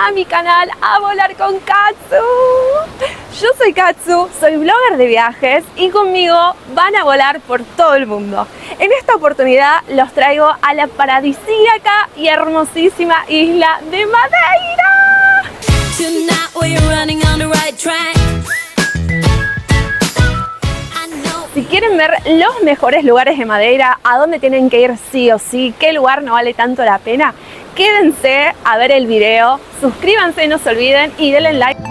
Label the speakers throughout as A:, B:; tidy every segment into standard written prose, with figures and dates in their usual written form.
A: a mi canal A Volar con Katsu. Yo soy Katsu, soy blogger de viajes y conmigo van a volar por todo el mundo. En esta oportunidad los traigo a la paradisíaca y hermosísima isla de Madeira. Si quieren ver los mejores lugares de Madeira, a dónde tienen que ir sí o sí, qué lugar no vale tanto la pena, quédense a ver el video, suscríbanse, no se olviden y denle like.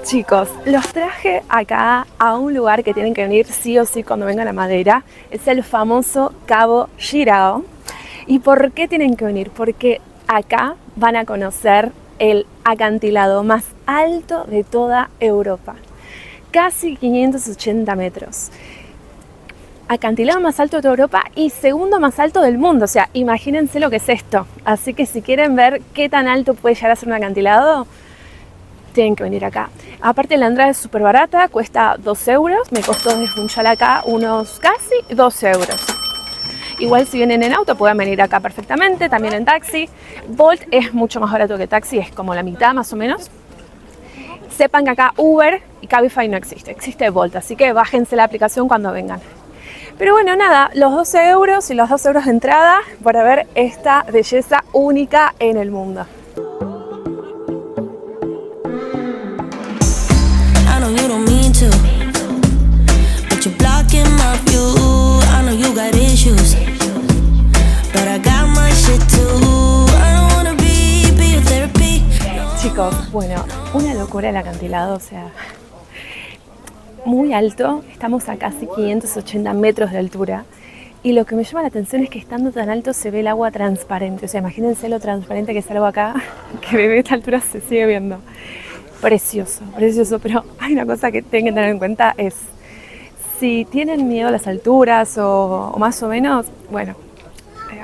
A: Chicos, los traje acá a un lugar que tienen que venir sí o sí cuando vengan a Madeira. Es el famoso Cabo Girao. ¿Y por qué tienen que venir? Porque acá van a conocer el acantilado más alto de toda Europa. Casi 580 metros. Acantilado más alto de toda Europa y segundo más alto del mundo. O sea, imagínense lo que es esto. Así que si quieren ver qué tan alto puede llegar a ser un acantilado, tienen que venir acá. Aparte la entrada es súper barata, cuesta 2 euros. Me costó desde Funchal acá unos casi 2 euros. Igual si vienen en auto pueden venir acá perfectamente, también en taxi. Bolt es mucho más barato que taxi, es como la mitad más o menos. Sepan que acá Uber y Cabify no existe, existe Bolt, así que bájense la aplicación cuando vengan. Pero bueno, nada, los 12 euros y los 2 euros de entrada para ver esta belleza única en el mundo. Chicos, bueno, una locura el acantilado, o sea, muy alto, estamos a casi 580 metros de altura y lo que me llama la atención es que estando tan alto se ve el agua transparente, o sea, imagínense lo transparente que es el agua acá, que desde esta altura se sigue viendo. Precioso, precioso, pero hay una cosa que tienen que tener en cuenta es, si tienen miedo a las alturas o más o menos, bueno,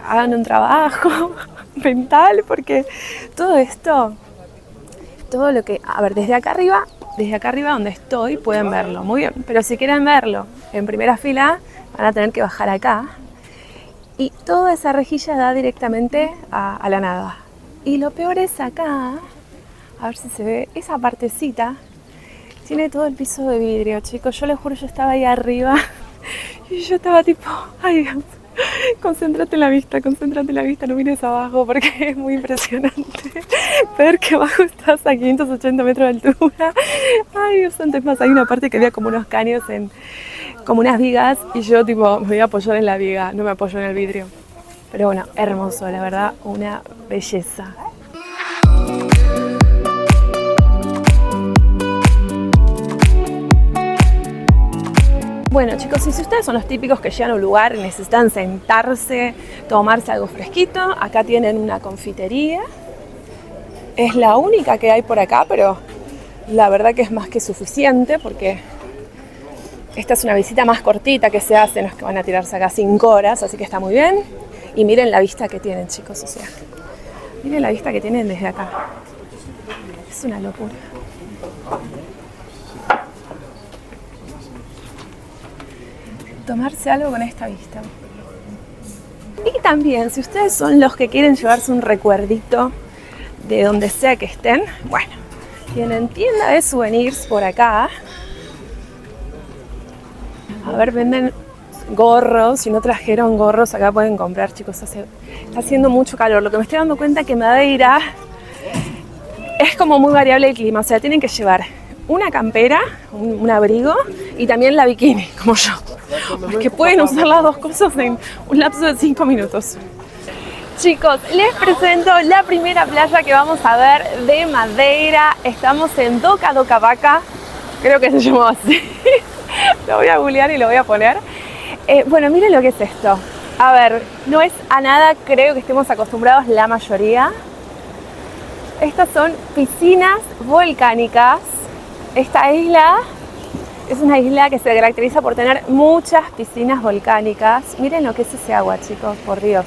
A: hagan un trabajo mental porque todo esto, todo lo que, a ver, desde acá arriba donde estoy pueden verlo, muy bien, pero si quieren verlo en primera fila van a tener que bajar acá y toda esa rejilla da directamente a la nada. Y lo peor es acá, a ver si se ve, esa partecita tiene todo el piso de vidrio, chicos. Yo les juro, yo estaba ahí arriba y yo estaba tipo, ay Dios, concéntrate en la vista, no mires abajo porque es muy impresionante. Ver que abajo estás a 580 metros de altura. Ay Dios santo, es más, hay una parte que había como unos caños, como unas vigas y yo tipo me voy a apoyar en la viga, no me apoyo en el vidrio. Pero bueno, hermoso, la verdad, una belleza. Bueno chicos, y si ustedes son los típicos que llegan a un lugar y necesitan sentarse, tomarse algo fresquito, acá tienen una confitería. Es la única que hay por acá, pero la verdad que es más que suficiente porque esta es una visita más cortita que se hace, no es que van a tirarse acá 5 horas, así que está muy bien. Y miren la vista que tienen, chicos, o sea, miren la vista que tienen desde acá. Es una locura. Tomarse algo con esta vista. Y también, si ustedes son los que quieren llevarse un recuerdito de donde sea que estén, bueno, tienen tienda de souvenirs por acá. A ver, venden gorros, si no trajeron gorros acá pueden comprar, chicos, está haciendo mucho calor. Lo que me estoy dando cuenta es que Madeira es como muy variable el clima, o sea, tienen que llevar una campera, un abrigo y también la bikini, como yo. Porque pueden usar las dos cosas en un lapso de 5 minutos. Chicos, les presento la primera playa que vamos a ver de Madeira. Estamos en Doca Vaca, creo que se llamó así. Lo voy a googlear y lo voy a poner. Bueno, miren lo que es esto. A ver, no es a nada, creo que estemos acostumbrados la mayoría. Estas son piscinas volcánicas. Esta isla es una isla que se caracteriza por tener muchas piscinas volcánicas. Miren lo que es ese agua, chicos, por Dios.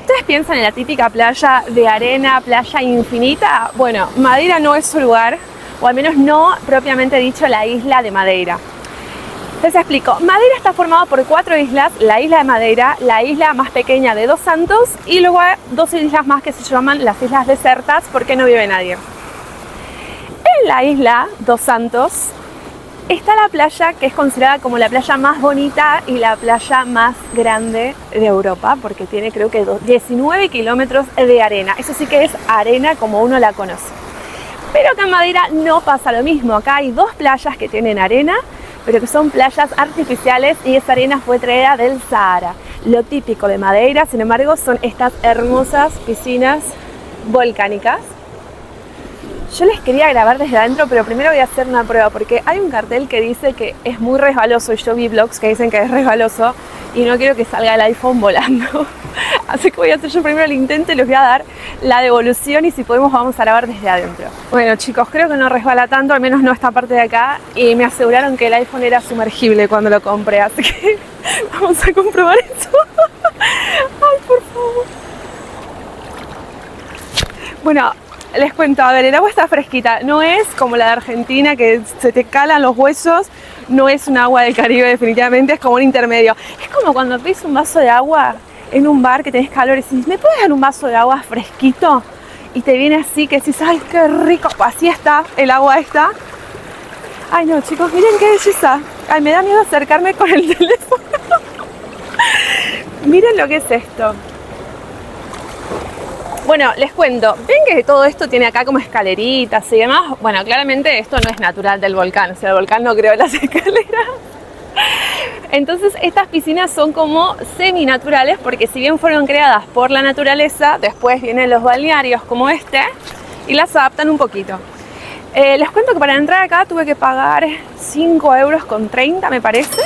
A: ¿Ustedes piensan en la típica playa de arena, playa infinita? Bueno, Madeira no es su lugar, o al menos no propiamente dicho la isla de Madeira. Les explico. Madeira está formado por 4 islas, la isla de Madeira, la isla más pequeña de Dos Santos y luego hay 2 islas más que se llaman las islas desiertas porque no vive nadie. En la isla Dos Santos está la playa que es considerada como la playa más bonita y la playa más grande de Europa porque tiene creo que 19 kilómetros de arena. Eso sí que es arena como uno la conoce. Pero acá en Madeira no pasa lo mismo. Acá hay 2 playas que tienen arena, pero que son playas artificiales y esa arena fue traída del Sahara. Lo típico de Madeira, sin embargo, son estas hermosas piscinas volcánicas. Yo les quería grabar desde adentro, pero primero voy a hacer una prueba porque hay un cartel que dice que es muy resbaloso y yo vi vlogs que dicen que es resbaloso y no quiero que salga el iPhone volando. Así que voy a hacer yo primero el intento y les voy a dar la devolución y si podemos vamos a grabar desde adentro. Bueno chicos, creo que no resbala tanto, al menos no esta parte de acá y me aseguraron que el iPhone era sumergible cuando lo compré, así que vamos a comprobar eso. Ay, por favor. Bueno, les cuento, a ver, el agua está fresquita, no es como la de Argentina que se te calan los huesos, no es un agua del Caribe definitivamente, es como un intermedio. Es como cuando pides un vaso de agua en un bar que tenés calor y decís, ¿me puedes dar un vaso de agua fresquito? Y te viene así que decís, ¡ay, qué rico! Así está el agua esta. Ay no, chicos, miren qué belleza. Ay, me da miedo acercarme con el teléfono. Miren lo que es esto. Bueno, les cuento, ven que todo esto tiene acá como escaleritas y demás. Bueno, claramente esto no es natural del volcán, o sea, el volcán no creó las escaleras. Entonces estas piscinas son como semi-naturales porque si bien fueron creadas por la naturaleza, después vienen los balnearios como este y las adaptan un poquito. Les cuento que para entrar acá tuve que pagar 5,30 € me parece.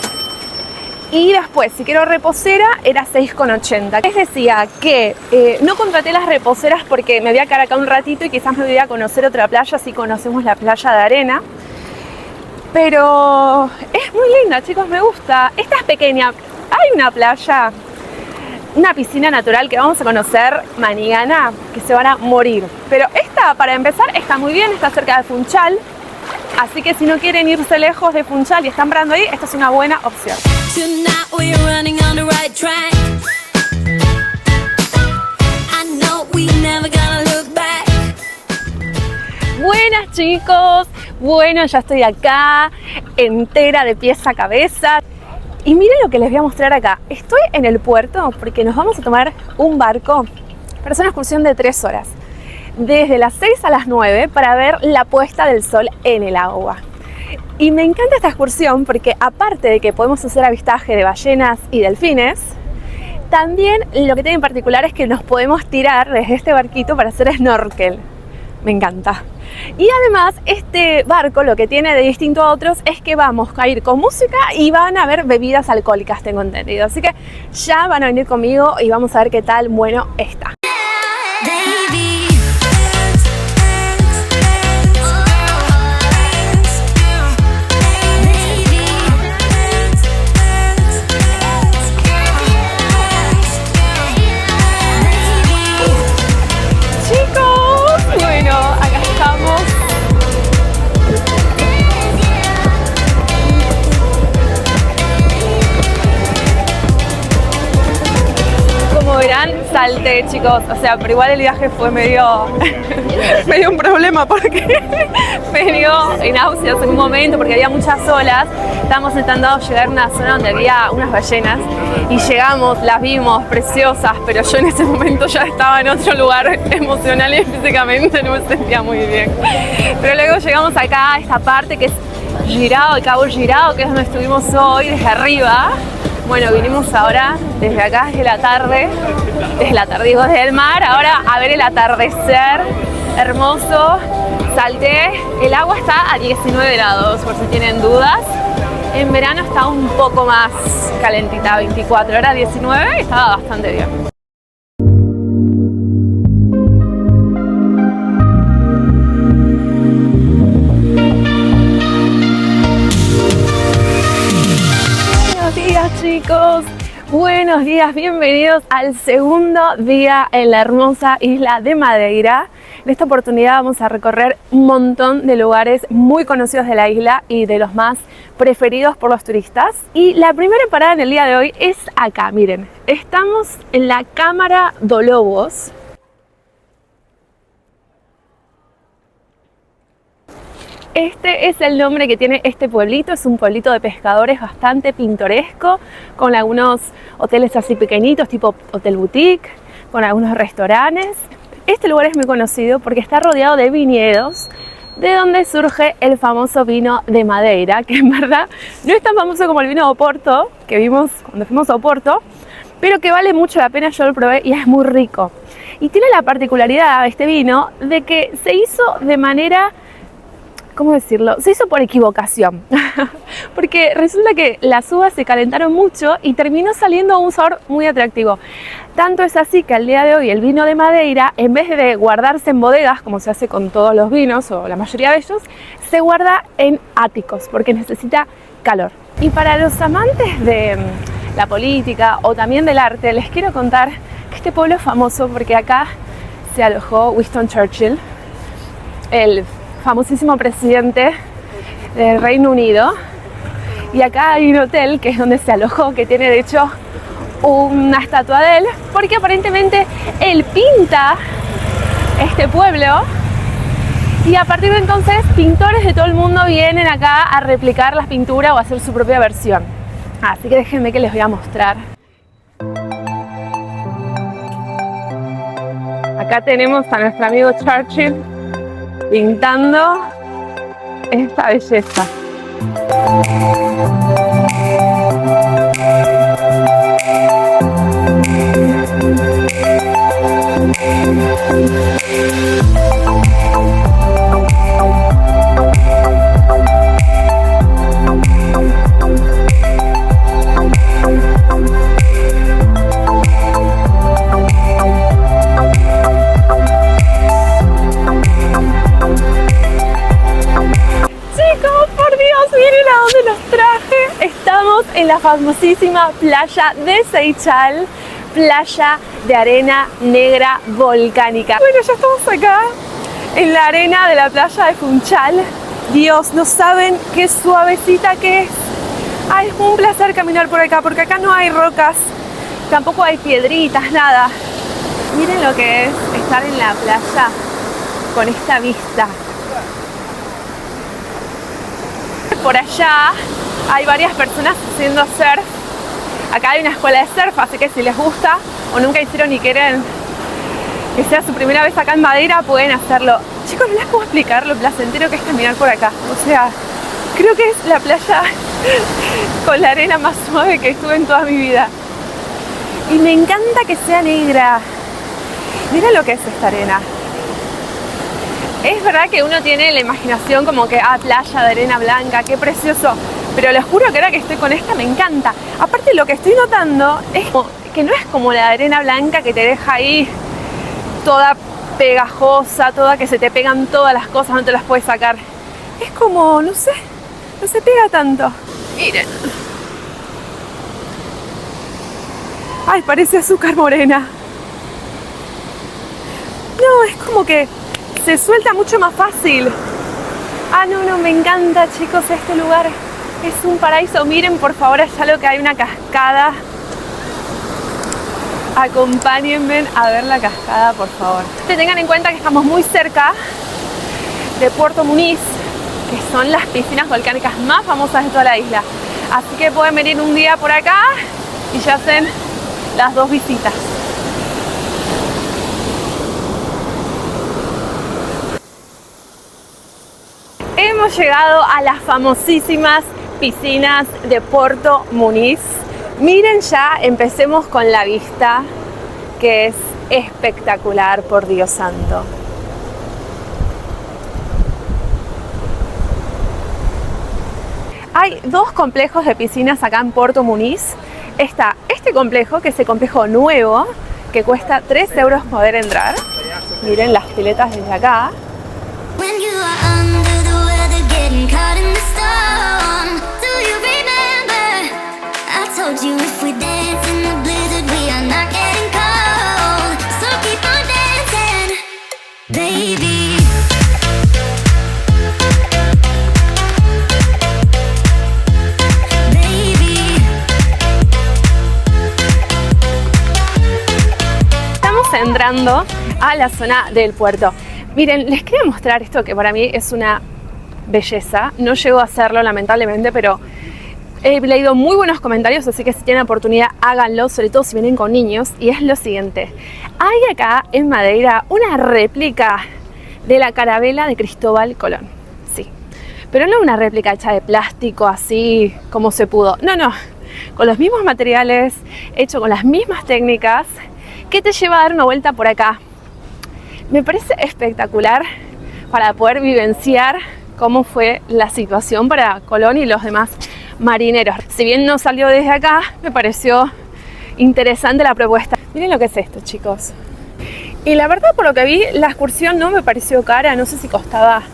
A: Y después, si quiero reposera, era 6,80. Les decía que no contraté las reposeras porque me voy a quedar acá un ratito y quizás me voy a conocer otra playa, si conocemos la playa de arena. Pero es muy linda, chicos, me gusta. Esta es pequeña. Hay una playa, una piscina natural que vamos a conocer mañana, que se van a morir. Pero esta, para empezar, está muy bien, está cerca de Funchal. Así que si no quieren irse lejos de Funchal y están parando ahí, esta es una buena opción. Buenas chicos, bueno, ya estoy acá, entera de pies a cabeza. Y miren lo que les voy a mostrar acá. Estoy en el puerto porque nos vamos a tomar un barco, pero es una excursión de 3 horas. Desde las 6 a las 9 para ver la puesta del sol en el agua. Y me encanta esta excursión porque aparte de que podemos hacer avistaje de ballenas y delfines, también lo que tiene en particular es que nos podemos tirar desde este barquito para hacer snorkel. Me encanta. Y además este barco lo que tiene de distinto a otros es que vamos a ir con música y van a haber bebidas alcohólicas, tengo entendido. Así que ya van a venir conmigo y vamos a ver qué tal bueno está. Salté, chicos, o sea, pero igual el viaje fue medio un problema porque me dio náuseas en un momento porque había muchas olas. Estábamos intentando llegar a una zona donde había unas ballenas y llegamos, las vimos preciosas, pero yo en ese momento ya estaba en otro lugar emocional y físicamente no me sentía muy bien. Pero luego llegamos acá a esta parte que es Girao, el Cabo Girao, que es donde estuvimos hoy desde arriba. Bueno, vinimos ahora desde acá, desde la tarde, digo, desde el mar, ahora a ver el atardecer hermoso. Salté, el agua está a 19 grados, por si tienen dudas. En verano está un poco más calentita, 24, ahora 19, y estaba bastante bien. Chicos, buenos días, bienvenidos al segundo día en la hermosa isla de Madeira. En esta oportunidad vamos a recorrer un montón de lugares muy conocidos de la isla y de los más preferidos por los turistas. Y la primera parada en el día de hoy es acá, miren. Estamos en la Câmara do Lobos. Este es el nombre que tiene este pueblito, es un pueblito de pescadores bastante pintoresco, con algunos hoteles así pequeñitos, tipo hotel boutique, con algunos restaurantes. Este lugar es muy conocido porque está rodeado de viñedos, de donde surge el famoso vino de Madeira, que en verdad no es tan famoso como el vino de Oporto, que vimos cuando fuimos a Oporto, pero que vale mucho la pena, yo lo probé y es muy rico. Y tiene la particularidad este vino de que se hizo de manera... ¿cómo decirlo? Se hizo por equivocación, porque resulta que las uvas se calentaron mucho y terminó saliendo un sabor muy atractivo. Tanto es así que al día de hoy el vino de Madeira, en vez de guardarse en bodegas, como se hace con todos los vinos o la mayoría de ellos, se guarda en áticos, porque necesita calor. Y para los amantes de la política o también del arte, les quiero contar que este pueblo es famoso porque acá se alojó Winston Churchill, el famosísimo presidente del Reino Unido, y acá hay un hotel que es donde se alojó, que tiene de hecho una estatua de él, porque aparentemente él pinta este pueblo y a partir de entonces pintores de todo el mundo vienen acá a replicar las pinturas o a hacer su propia versión. Así que déjenme que les voy a mostrar. Acá tenemos a nuestro amigo Churchill pintando esta belleza. En la famosísima playa de Seychal, playa de arena negra volcánica. Bueno, ya estamos acá en la arena de la playa de Funchal. Dios, no saben qué suavecita que es. Ay, es un placer caminar por acá, porque acá no hay rocas, tampoco hay piedritas, nada. Miren lo que es estar en la playa con esta vista. Por allá hay varias personas haciendo surf. Acá hay una escuela de surf, así que si les gusta o nunca hicieron y quieren que sea su primera vez acá en Madeira, pueden hacerlo. Chicos, no les puedo explicar lo placentero que es caminar por acá. O sea, creo que es la playa con la arena más suave que estuve en toda mi vida. Y me encanta que sea negra. Mira lo que es esta arena. Es verdad que uno tiene la imaginación como que, playa de arena blanca, qué precioso. Pero les juro que ahora que estoy con esta me encanta. Aparte, lo que estoy notando es que no es como la arena blanca que te deja ahí toda pegajosa, toda que se te pegan todas las cosas, no te las puedes sacar. Es como, no sé, no se pega tanto. Miren. Ay, parece azúcar morena. No, es como que se suelta mucho más fácil. No, me encanta, chicos, este lugar. Es un paraíso. Miren, por favor, allá lo que hay, una cascada. Acompáñenme a ver la cascada, por favor. Tengan en cuenta que estamos muy cerca de Puerto Muniz, que son las piscinas volcánicas más famosas de toda la isla. Así que pueden venir un día por acá y ya hacen las dos visitas. Hemos llegado a las famosísimas piscinas de Puerto Muniz. Miren ya, empecemos con la vista, que es espectacular, por Dios santo. Hay dos complejos de piscinas acá en Puerto Muniz. Está este complejo, que es el complejo nuevo, que cuesta 3 euros poder entrar. Miren las piletas desde acá. Baby, entrando a la zona del puerto. Miren, les quería mostrar esto que para mí es una belleza. No llego a hacerlo lamentablemente, pero he leído muy buenos comentarios, así que si tienen oportunidad háganlo, sobre todo si vienen con niños. Y es lo siguiente: hay acá en Madeira una réplica de la carabela de Cristóbal Colón. Sí, pero no una réplica hecha de plástico así como se pudo. No, no, con los mismos materiales, hecho con las mismas técnicas, que te lleva a dar una vuelta por acá. Me parece espectacular para poder vivenciar cómo fue la situación para Colón y los demás marineros. Si bien no salió desde acá, me pareció interesante la propuesta. Miren lo que es esto, chicos. Y la verdad, por lo que vi, la excursión no me pareció cara. No sé si costaba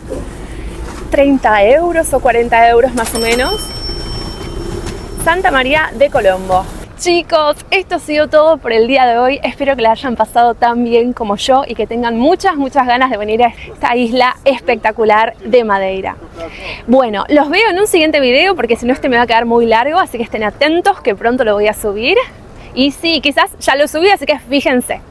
A: 30 euros o 40 euros más o menos. Santa María de Colombo. Chicos, esto ha sido todo por el día de hoy. Espero que la hayan pasado tan bien como yo y que tengan muchas ganas de venir a esta isla espectacular de Madeira. Bueno, los veo en un siguiente video porque si no este me va a quedar muy largo, así que estén atentos que pronto lo voy a subir. Y sí, quizás ya lo subí, así que fíjense.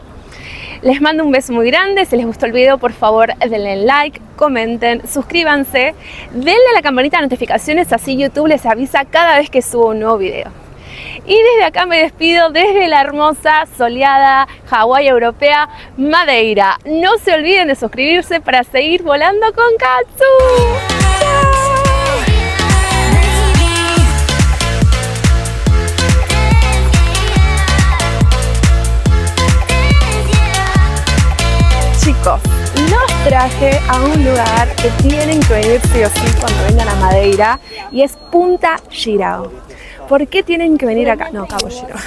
A: Les mando un beso muy grande. Si les gustó el video, por favor denle like, comenten, suscríbanse, denle a la campanita de notificaciones, así YouTube les avisa cada vez que subo un nuevo video. Y desde acá me despido desde la hermosa, soleada Hawái europea, Madeira. No se olviden de suscribirse para seguir volando con Katsu. Chicos, los traje a un lugar que tienen que venir sí o sí cuando vengan a Madeira y es Punta Girao. ¿Por qué tienen que venir acá? No, Cabo Girao.